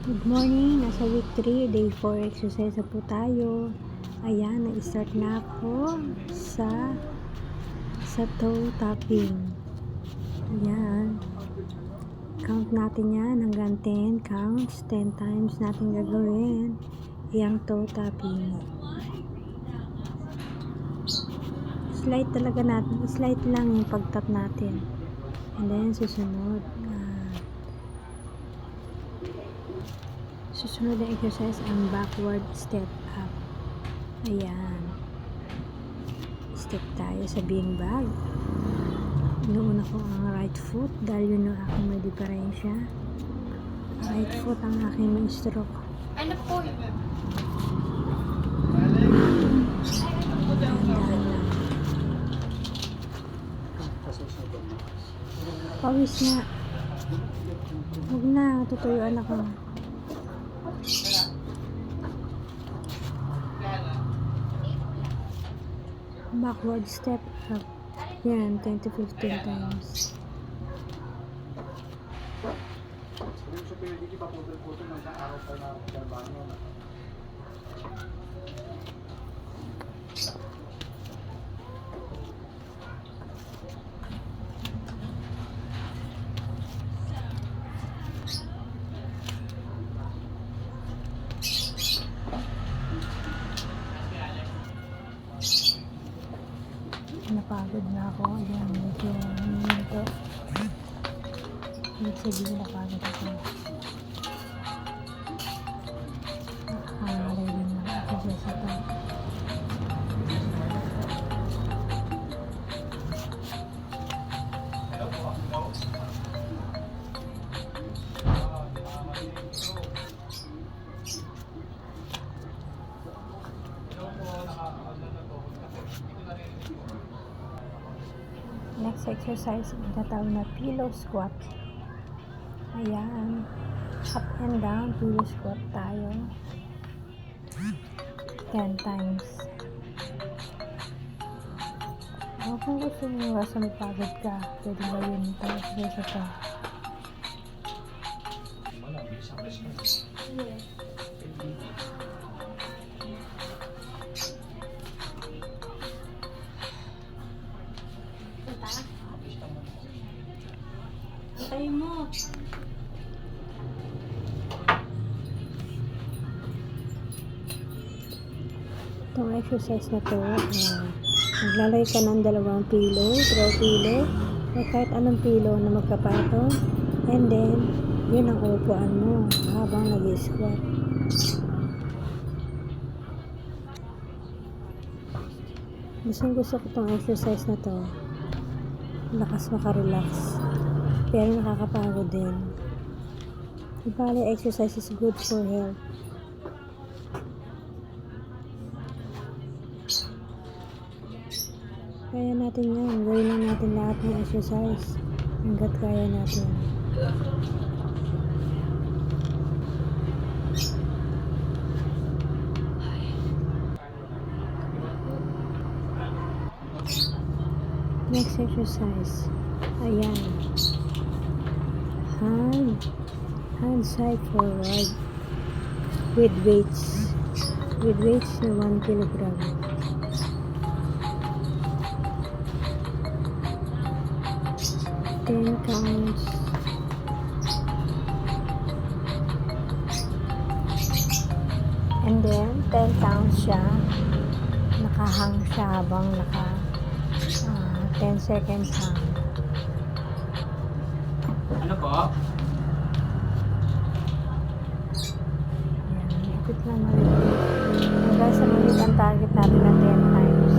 Good morning, nasa week 3, day 4 exercise na po tayo. Ayan, nag-start na ako sa toe tapping. Ayan. Count natin yan hanggang 10 counts. 10 times natin gagawin yung toe tapping. Slight talaga natin. Slight lang yung pag-tap natin. And then, susunod na exercise ang backward step up. Ayan. Step tayo sa beanbag. Inuuna ko ang right foot dahil yun ang aking may diferensya. Right foot ang aking may stroke. Ano po? Dahan lang. Pawis nga. Huwag na, tutuyuan ako. Backward step up. Yan, 10 to 15 times. Napagod na ako. Ayan, medyo ito. Sige, napagod ako. Ready na ako sa ito. Next exercise, tinatawag na pillow squat. Ayan. Up and down, pillow squat tayo. 10 times. Kung gusto mo nga sa mapagod ka, pwede ba yun ito? Exercise ito. Tayo mo. Itong exercise na to, maglalagay ka ng dalawang pillow, throw pillow, o kahit anong pillow na magkapatong, and then, yun ang upuan mo habang nag-squat. Gusto ko itong exercise na to. Lakas makarelax. Pero nakakapagod din. Ibali, exercise is good for health. Kaya natin yan. Gawin lang natin lahat ng exercise. Hanggat kaya natin. Next exercise. Ayan. Hand side forward with weights. With weights na 1 kilogram. Ten counts. And then 10 counts siya. Nakahang siya habang 10 seconds hang. Ano po? Ayan, ipit lang ulit. Hanggang sa ulit ang target natin na 10 times.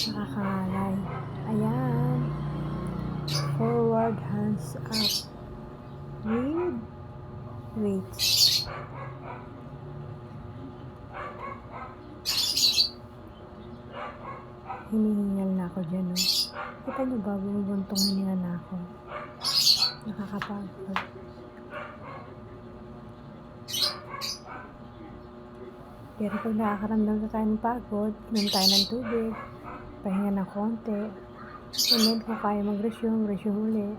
Nakakangalay. Ayan. Forward hands up with weights. hinihingal na ako dyan, no? Kita niyo ba, bumubuntong hininga na ako. Nakakapagod. Pero pag nakakaramdam na tayo ng pagod, inom tayo ng tubig, pahinga ng konti, and then kung kaya mag-resume uli.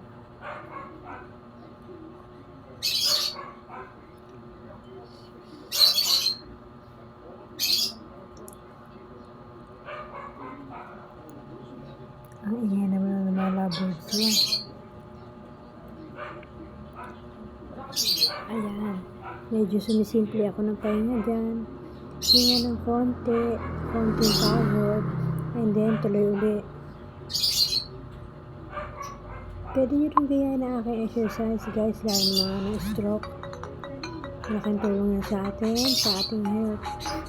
Ang ingay naman ng mga lovebirds yun. Ayan. Medyo sumisimple ako ng pahinga dyan. Hinga ng konting pagod, and then tuloy uli. Pwede nyo rin gayahin ang aking exercise, guys, lalo ng mga na-stroke. Malaking tulong yan sa atin, sa ating health.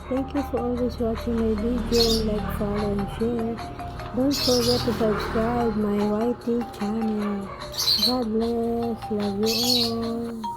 Thank you for always watching my video. Like, follow, and share. Don't forget to subscribe my YT channel. God bless. Love you all.